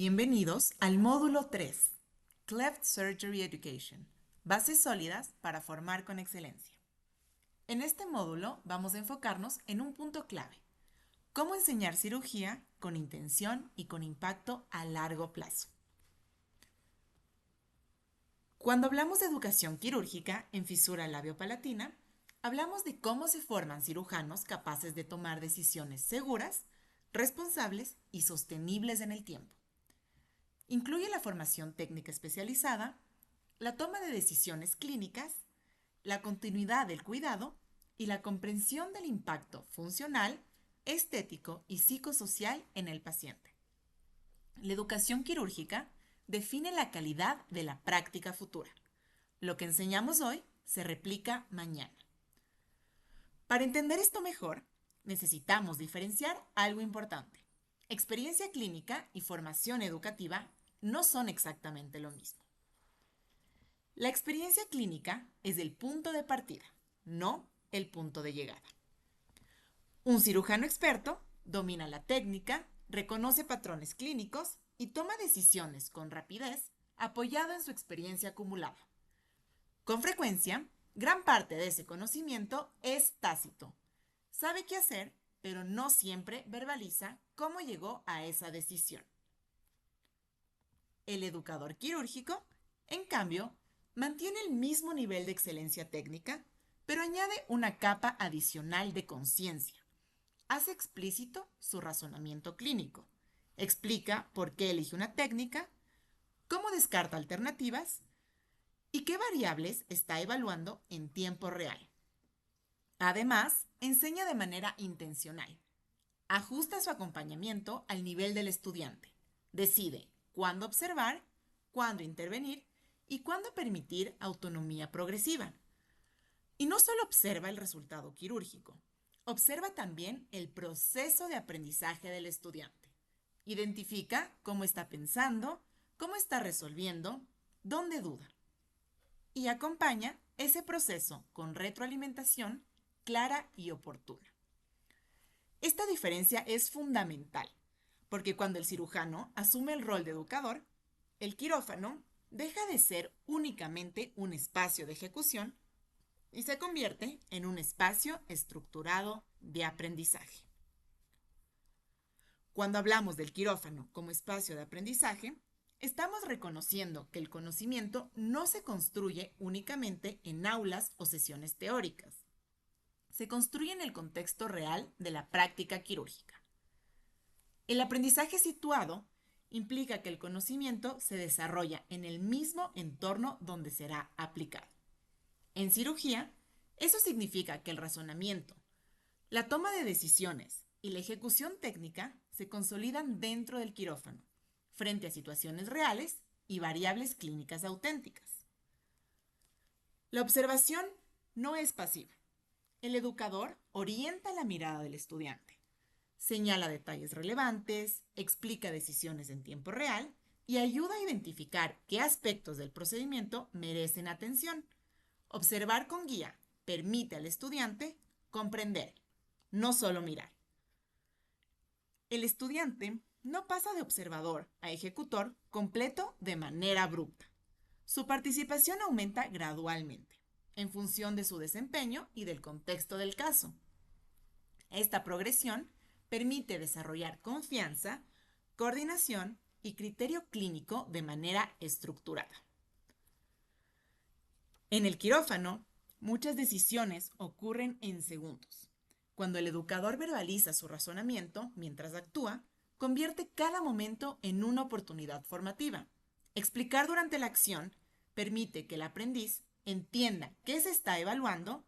Bienvenidos al módulo 3, Cleft Surgery Education, bases sólidas para formar con excelencia. En este módulo vamos a enfocarnos en un punto clave, cómo enseñar cirugía con intención y con impacto a largo plazo. Cuando hablamos de educación quirúrgica en fisura labiopalatina, hablamos de cómo se forman cirujanos capaces de tomar decisiones seguras, responsables y sostenibles en el tiempo. Incluye la formación técnica especializada, la toma de decisiones clínicas, la continuidad del cuidado y la comprensión del impacto funcional, estético y psicosocial en el paciente. La educación quirúrgica define la calidad de la práctica futura. Lo que enseñamos hoy se replica mañana. Para entender esto mejor, necesitamos diferenciar algo importante. Experiencia clínica y formación educativa no son exactamente lo mismo. La experiencia clínica es el punto de partida, no el punto de llegada. Un cirujano experto domina la técnica, reconoce patrones clínicos y toma decisiones con rapidez apoyado en su experiencia acumulada. Con frecuencia, gran parte de ese conocimiento es tácito. Sabe qué hacer, pero no siempre verbaliza cómo llegó a esa decisión. El educador quirúrgico, en cambio, mantiene el mismo nivel de excelencia técnica, pero añade una capa adicional de conciencia. Hace explícito su razonamiento clínico. Explica por qué elige una técnica, cómo descarta alternativas y qué variables está evaluando en tiempo real. Además, enseña de manera intencional. Ajusta su acompañamiento al nivel del estudiante. Decide cuándo observar, cuándo intervenir y cuándo permitir autonomía progresiva. Y no solo observa el resultado quirúrgico, observa también el proceso de aprendizaje del estudiante. Identifica cómo está pensando, cómo está resolviendo, dónde duda. Y acompaña ese proceso con retroalimentación clara y oportuna. Esta diferencia es fundamental, porque cuando el cirujano asume el rol de educador, el quirófano deja de ser únicamente un espacio de ejecución y se convierte en un espacio estructurado de aprendizaje. Cuando hablamos del quirófano como espacio de aprendizaje, estamos reconociendo que el conocimiento no se construye únicamente en aulas o sesiones teóricas. Se construye en el contexto real de la práctica quirúrgica. El aprendizaje situado implica que el conocimiento se desarrolla en el mismo entorno donde será aplicado. En cirugía, eso significa que el razonamiento, la toma de decisiones y la ejecución técnica se consolidan dentro del quirófano, frente a situaciones reales y variables clínicas auténticas. La observación no es pasiva. El educador orienta la mirada del estudiante. Señala detalles relevantes, explica decisiones en tiempo real y ayuda a identificar qué aspectos del procedimiento merecen atención. Observar con guía permite al estudiante comprender, no solo mirar. El estudiante no pasa de observador a ejecutor completo de manera abrupta. Su participación aumenta gradualmente, en función de su desempeño y del contexto del caso. Esta progresión permite desarrollar confianza, coordinación y criterio clínico de manera estructurada. En el quirófano, muchas decisiones ocurren en segundos. Cuando el educador verbaliza su razonamiento mientras actúa, convierte cada momento en una oportunidad formativa. Explicar durante la acción permite que el aprendiz entienda qué se está evaluando,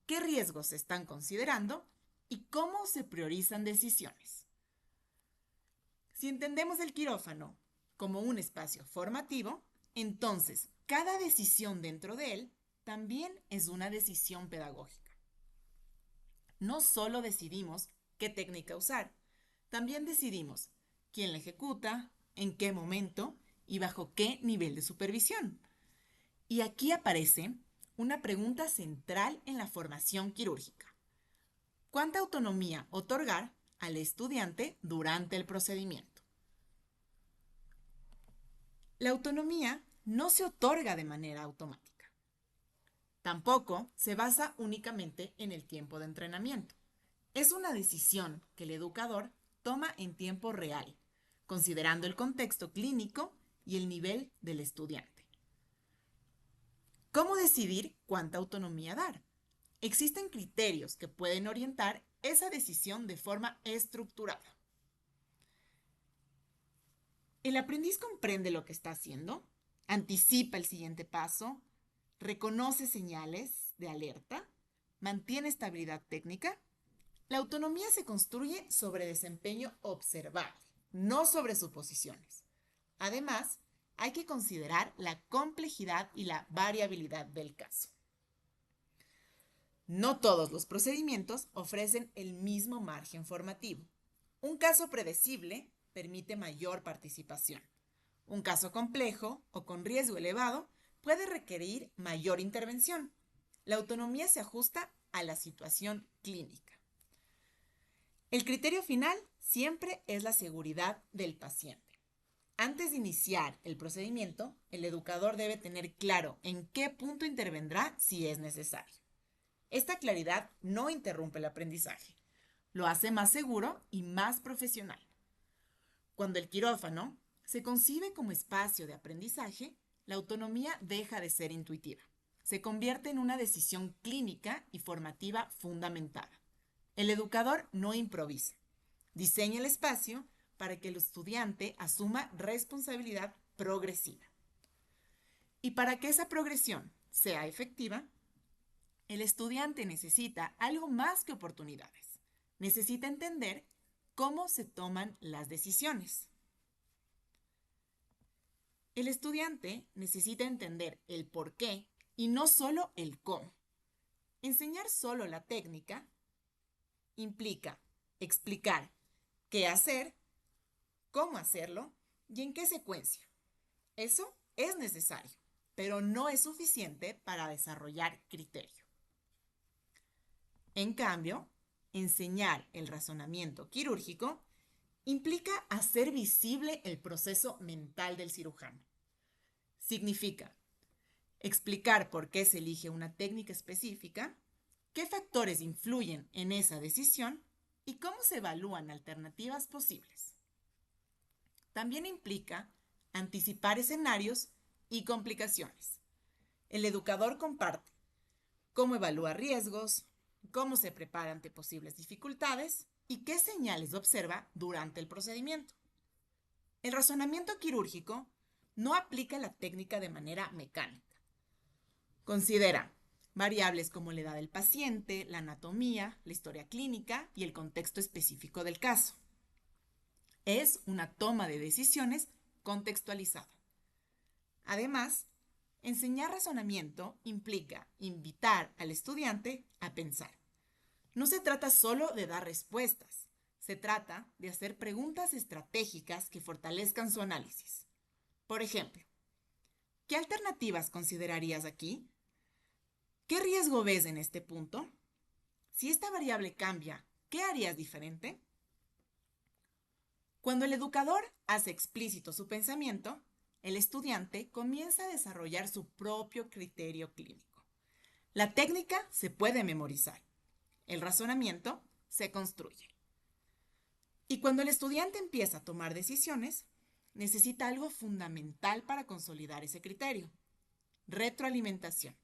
qué riesgos se están considerando y cómo se priorizan decisiones. Si entendemos el quirófano como un espacio formativo, entonces cada decisión dentro de él también es una decisión pedagógica. No solo decidimos qué técnica usar, también decidimos quién la ejecuta, en qué momento y bajo qué nivel de supervisión. Y aquí aparece una pregunta central en la formación quirúrgica. ¿Cuánta autonomía otorgar al estudiante durante el procedimiento? La autonomía no se otorga de manera automática. Tampoco se basa únicamente en el tiempo de entrenamiento. Es una decisión que el educador toma en tiempo real, considerando el contexto clínico y el nivel del estudiante. ¿Cómo decidir cuánta autonomía dar? Existen criterios que pueden orientar esa decisión de forma estructurada. El aprendiz comprende lo que está haciendo, anticipa el siguiente paso, reconoce señales de alerta, mantiene estabilidad técnica. La autonomía se construye sobre desempeño observable, no sobre suposiciones. Además, hay que considerar la complejidad y la variabilidad del caso. No todos los procedimientos ofrecen el mismo margen formativo. Un caso predecible permite mayor participación. Un caso complejo o con riesgo elevado puede requerir mayor intervención. La autonomía se ajusta a la situación clínica. El criterio final siempre es la seguridad del paciente. Antes de iniciar el procedimiento, el educador debe tener claro en qué punto intervendrá si es necesario. Esta claridad no interrumpe el aprendizaje, lo hace más seguro y más profesional. Cuando el quirófano se concibe como espacio de aprendizaje, la autonomía deja de ser intuitiva. Se convierte en una decisión clínica y formativa fundamentada. El educador no improvisa, diseña el espacio para que el estudiante asuma responsabilidad progresiva. Y para que esa progresión sea efectiva, el estudiante necesita algo más que oportunidades. Necesita entender cómo se toman las decisiones. El estudiante necesita entender el por qué y no solo el cómo. Enseñar solo la técnica implica explicar qué hacer, cómo hacerlo y en qué secuencia. Eso es necesario, pero no es suficiente para desarrollar criterio. En cambio, enseñar el razonamiento quirúrgico implica hacer visible el proceso mental del cirujano. Significa explicar por qué se elige una técnica específica, qué factores influyen en esa decisión y cómo se evalúan alternativas posibles. También implica anticipar escenarios y complicaciones. El educador comparte cómo evalúa riesgos, cómo se prepara ante posibles dificultades y qué señales observa durante el procedimiento. El razonamiento quirúrgico no aplica la técnica de manera mecánica. Considera variables como la edad del paciente, la anatomía, la historia clínica y el contexto específico del caso. Es una toma de decisiones contextualizada. Además, enseñar razonamiento implica invitar al estudiante a pensar. No se trata solo de dar respuestas, se trata de hacer preguntas estratégicas que fortalezcan su análisis. Por ejemplo, ¿qué alternativas considerarías aquí? ¿Qué riesgo ves en este punto? Si esta variable cambia, ¿qué harías diferente? Cuando el educador hace explícito su pensamiento, el estudiante comienza a desarrollar su propio criterio clínico. La técnica se puede memorizar, el razonamiento se construye. Y cuando el estudiante empieza a tomar decisiones, necesita algo fundamental para consolidar ese criterio: retroalimentación.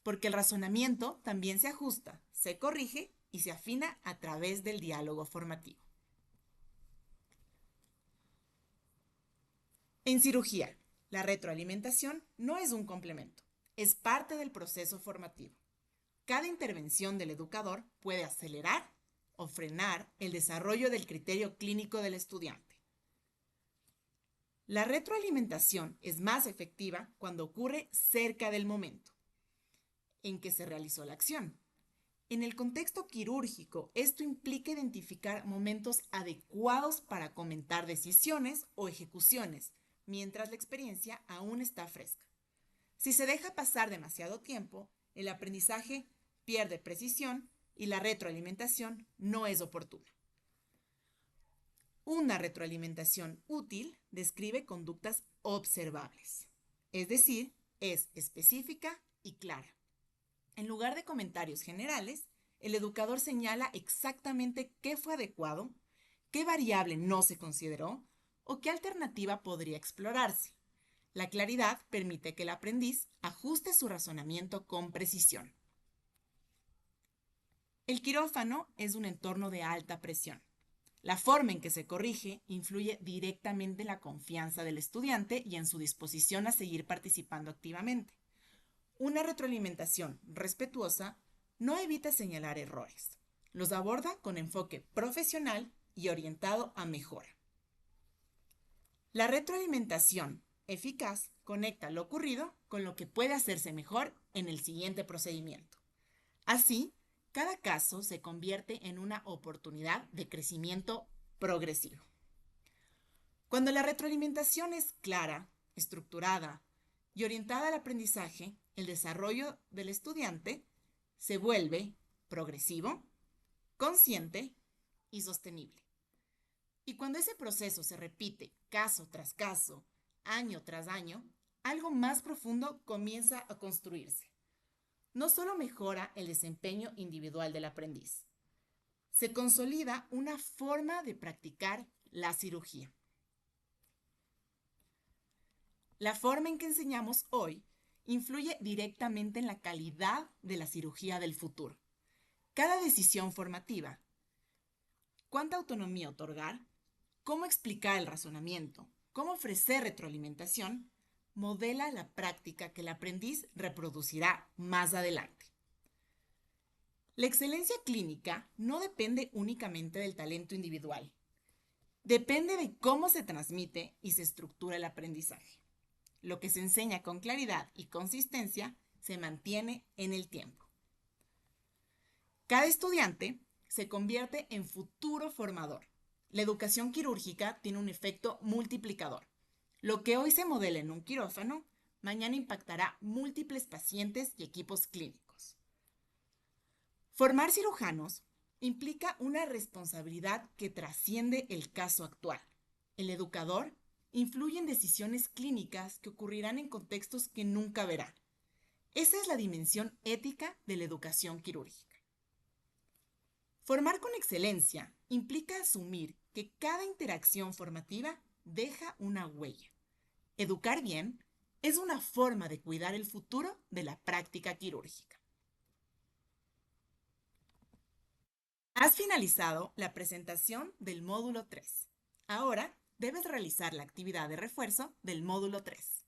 Porque el razonamiento también se ajusta, se corrige y se afina a través del diálogo formativo. En cirugía, la retroalimentación no es un complemento, es parte del proceso formativo. Cada intervención del educador puede acelerar o frenar el desarrollo del criterio clínico del estudiante. La retroalimentación es más efectiva cuando ocurre cerca del momento en que se realizó la acción. En el contexto quirúrgico, esto implica identificar momentos adecuados para comentar decisiones o ejecuciones, mientras la experiencia aún está fresca. Si se deja pasar demasiado tiempo, el aprendizaje pierde precisión y la retroalimentación no es oportuna. Una retroalimentación útil describe conductas observables, es decir, es específica y clara. En lugar de comentarios generales, el educador señala exactamente qué fue adecuado, qué variable no se consideró o qué alternativa podría explorarse. La claridad permite que el aprendiz ajuste su razonamiento con precisión. El quirófano es un entorno de alta presión. La forma en que se corrige influye directamente en la confianza del estudiante y en su disposición a seguir participando activamente. Una retroalimentación respetuosa no evita señalar errores. Los aborda con enfoque profesional y orientado a mejora. La retroalimentación eficaz conecta lo ocurrido con lo que puede hacerse mejor en el siguiente procedimiento. Así, cada caso se convierte en una oportunidad de crecimiento progresivo. Cuando la retroalimentación es clara, estructurada y orientada al aprendizaje, el desarrollo del estudiante se vuelve progresivo, consciente y sostenible. Y cuando ese proceso se repite caso tras caso, año tras año, algo más profundo comienza a construirse. No solo mejora el desempeño individual del aprendiz, se consolida una forma de practicar la cirugía. La forma en que enseñamos hoy influye directamente en la calidad de la cirugía del futuro. Cada decisión formativa, cuánta autonomía otorgar, cómo explicar el razonamiento, cómo ofrecer retroalimentación, modela la práctica que el aprendiz reproducirá más adelante. La excelencia clínica no depende únicamente del talento individual. Depende de cómo se transmite y se estructura el aprendizaje. Lo que se enseña con claridad y consistencia se mantiene en el tiempo. Cada estudiante se convierte en futuro formador. La educación quirúrgica tiene un efecto multiplicador. Lo que hoy se modela en un quirófano, mañana impactará múltiples pacientes y equipos clínicos. Formar cirujanos implica una responsabilidad que trasciende el caso actual. El educador influye en decisiones clínicas que ocurrirán en contextos que nunca verá. Esa es la dimensión ética de la educación quirúrgica. Formar con excelencia implica asumir que cada interacción formativa deja una huella. Educar bien es una forma de cuidar el futuro de la práctica quirúrgica. Has finalizado la presentación del módulo 3. Ahora debes realizar la actividad de refuerzo del módulo 3.